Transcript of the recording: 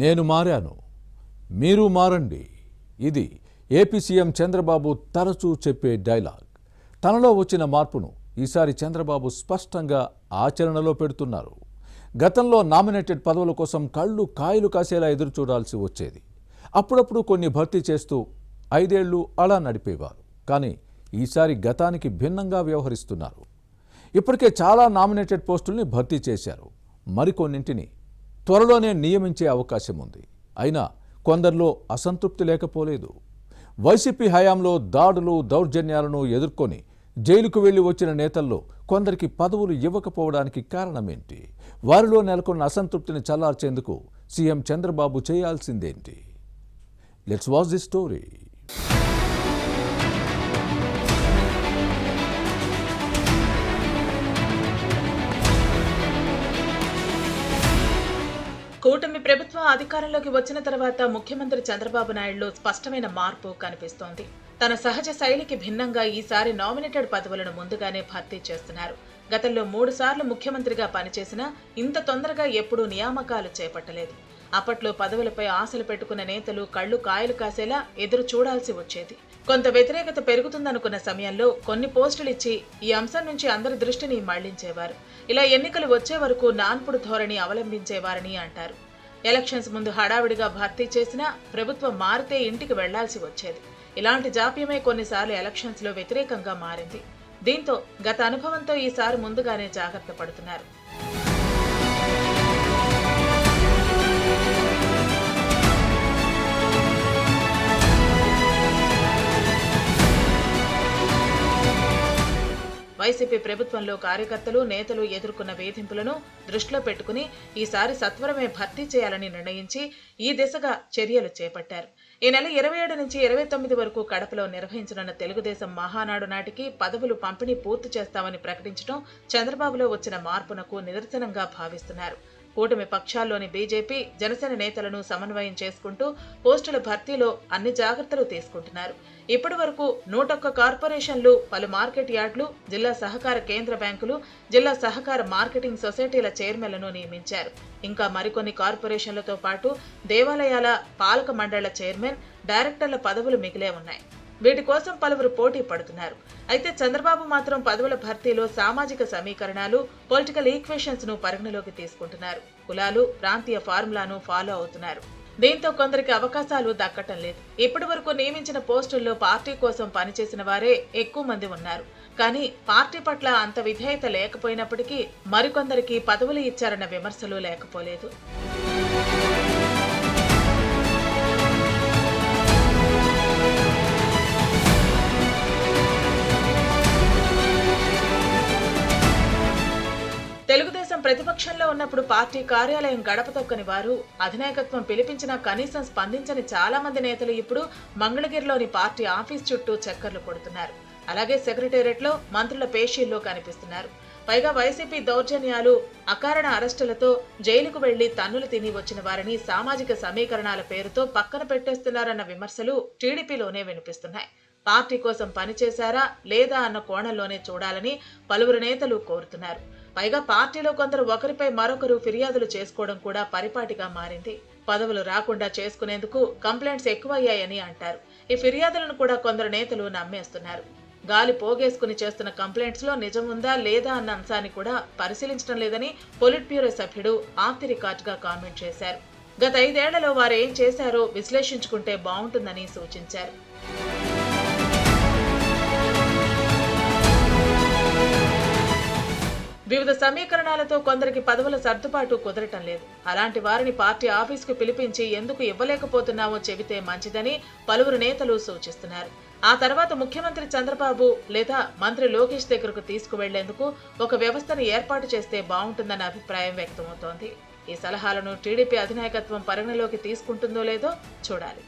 నేను మారాను, మీరు మారండి. ఇది ఏపీ సీఎం చంద్రబాబు తరచూ చెప్పే డైలాగ్. తనలో వచ్చిన మార్పును ఈసారి చంద్రబాబు స్పష్టంగా ఆచరణలో పెడుతున్నారు. గతంలో నామినేటెడ్ పదవుల కోసం కళ్ళు కాయలు కాసేలా ఎదురు చూడాల్సి వచ్చేది. అప్పుడప్పుడు కొన్ని భర్తీ చేస్తూ 5 ఏళ్లు అలా నడిపేవారు. కానీ ఈసారి గతానికి భిన్నంగా వ్యవహరిస్తున్నారు. ఇప్పటికే చాలా నామినేటెడ్ పోస్టుల్ని భర్తీ చేశారు. మరికొన్నింటిని త్వరలోనే నియమించే అవకాశం ఉంది. అయినా కొందరిలో అసంతృప్తి లేకపోలేదు. వైసీపీ హయాంలో దాడులు దౌర్జన్యాలను ఎదుర్కొని జైలుకు వెళ్లి వచ్చిన నేతల్లో కొందరికి పదవులు ఇవ్వకపోవడానికి కారణమేంటి? వారిలో నెలకొన్న అసంతృప్తిని చల్లార్చేందుకు సీఎం చంద్రబాబు చేయాల్సిందేంటి? Let's watch the story. కూటమి ప్రభుత్వం అధికారంలోకి వచ్చిన తర్వాత ముఖ్యమంత్రి చంద్రబాబు నాయుడులో స్పష్టమైన మార్పు కనిపిస్తోంది. తన సహజ శైలికి భిన్నంగా ఈసారి నామినేటెడ్ పదవులను ముందుగానే భర్తీ చేస్తున్నారు. గతంలో 3 సార్లు ముఖ్యమంత్రిగా పనిచేసినా ఇంత తొందరగా ఎప్పుడూ నియామకాలు చేపట్టలేదు. అప్పట్లో పదవులపై ఆశలు పెట్టుకున్న నేతలు కళ్ళు కాయలు కాసేలా ఎదురు చూడాల్సి వచ్చేది. కొంత వ్యతిరేకత పెరుగుతుందనుకున్న సమయంలో కొన్ని పోస్టులు ఇచ్చి ఈ అంశం నుంచి అందరి దృష్టిని మళ్లించేవారు. ఇలా ఎన్నికలు వచ్చే వరకు నాన్పుడు ధోరణి అవలంబించేవారని అంటారు. ఎలక్షన్స్ ముందు హడావిడిగా భర్తీ చేసినా ప్రభుత్వం మారితే ఇంటికి వెళ్లాల్సి వచ్చేది. ఇలాంటి జాప్యమే కొన్నిసార్లు ఎలక్షన్స్ లో వ్యతిరేకంగా మారింది. దీంతో గత అనుభవంతో ఈసారి ముందుగానే జాగ్రత్త పడుతున్నారు. వైసీపీ ప్రభుత్వంలో కార్యకర్తలు నేతలు ఎదుర్కొన్న వేధింపులను దృష్టిలో పెట్టుకుని ఈసారి సత్వరమే భర్తీ చేయాలని నిర్ణయించి ఈ దిశగా చర్యలు చేపట్టారు. ఈ నెల 27 నుంచి 29 వరకు కడపలో నిర్వహించనున్న తెలుగుదేశం మహానాడు నాటికి పదవులు పంపిణీ పూర్తి చేస్తామని ప్రకటించడం చంద్రబాబులో వచ్చిన మార్పునకు నిదర్శనంగా భావిస్తున్నారు. కూటమి పక్షాల్లోని బీజేపీ జనసేన నేతలను సమన్వయం చేసుకుంటూ పోస్టుల భర్తీలో అన్ని జాగ్రత్తలు తీసుకుంటున్నారు. ఇప్పటి వరకు 101 కార్పొరేషన్లు, పలు మార్కెట్ యార్డులు, జిల్లా సహకార కేంద్ర బ్యాంకులు, జిల్లా సహకార మార్కెటింగ్ సొసైటీల చైర్మన్లను నియమించారు. ఇంకా మరికొన్ని కార్పొరేషన్లతో పాటు దేవాలయాల పాలక మండళ్ల చైర్మన్, డైరెక్టర్ల పదవులు మిగిలే ఉన్నాయి. వీటి కోసం పలువురు పోటీ పడుతున్నారు. అయితే చంద్రబాబు మాత్రం పదవుల భర్తీలో సామాజిక సమీకరణాలు, పొలిటికల్ ఈక్వేషన్స్ ను పరిగణలోకి తీసుకుంటున్నారు. కులాలు, ప్రాంతీయ ఫార్ములాను ఫాలో అవుతున్నారు. దీంతో కొందరికి అవకాశాలు దక్కటం లేదు. ఇప్పటి వరకు నియమించిన పోస్టుల్లో పార్టీ కోసం పనిచేసిన వారే ఎక్కువ మంది ఉన్నారు. కానీ పార్టీ పట్ల అంత విధేయత లేకపోయినప్పటికీ మరికొందరికి పదవులు ఇచ్చారన్న విమర్శలు లేకపోలేదు. తెలుగుదేశం ప్రతిపక్షంలో ఉన్నప్పుడు పార్టీ కార్యాలయం గడప తొక్కని వారు, అధినాయకత్వం పిలిపించినా కనీసం స్పందించని చాలా మంది నేతలు ఇప్పుడు మంగళగిరిలోని పార్టీ ఆఫీస్ చుట్టూ చక్కర్లు కొడుతున్నారు. అలాగే సెక్రటేరియట్ లో మంత్రుల పేషీల్లో కనిపిస్తున్నారు. పైగా వైసీపీ దౌర్జన్యాలు, అకారణ అరెస్టులతో జైలుకు వెళ్లి తన్నులు తిని వచ్చిన వారిని సామాజిక సమీకరణాల పేరుతో పక్కన పెట్టేస్తున్నారన్న విమర్శలు టీడీపీలోనే వినిపిస్తున్నాయి. పార్టీ కోసం పనిచేశారా లేదా అన్న కోణంలోనే చూడాలని పలువురు నేతలు కోరుతున్నారు. పైగా పార్టీలో కొందరు ఒకరిపై మరొకరు ఫిర్యాదులు చేసుకోవడం కూడా పరిపాటిగా మారింది. పదవులు రాకుండా చేసుకునేందుకు కంప్లైంట్స్ ఎక్కువయ్యాయని అంటారు. ఈ ఫిర్యాదులను కూడా కొందరు నేతలు నమ్మేస్తున్నారు. గాలి పోగేసుకుని చేస్తున్న కంప్లైంట్స్ లో నిజం ఉందా లేదా అన్న అంశాన్ని కూడా పరిశీలించడం లేదని పొలిట్ బ్యూరో సభ్యుడు ఆఫ్ ది రికార్డ్ గా కామెంట్ చేశారు. గత 5 ఏళ్లలో వారు ఏం చేశారో విశ్లేషించుకుంటే బాగుంటుందని సూచించారు. వివిధ సమీకరణాలతో కొందరికి పదవుల సర్దుబాటు కుదరటం లేదు. అలాంటి వారిని పార్టీ ఆఫీసుకు పిలిపించి ఎందుకు ఇవ్వలేకపోతున్నావో చెబితే మంచిదని పలువురు నేతలు సూచిస్తున్నారు. ఆ తర్వాత ముఖ్యమంత్రి చంద్రబాబు లేదా మంత్రి లోకేష్ దగ్గరకు తీసుకువెళ్లేందుకు ఒక వ్యవస్థను ఏర్పాటు చేస్తే బాగుంటుందన్న అభిప్రాయం వ్యక్తమవుతోంది. ఈ సలహాలను టీడీపీ అధినాయకత్వం పరిగణలోకి తీసుకుంటుందో లేదో చూడాలి.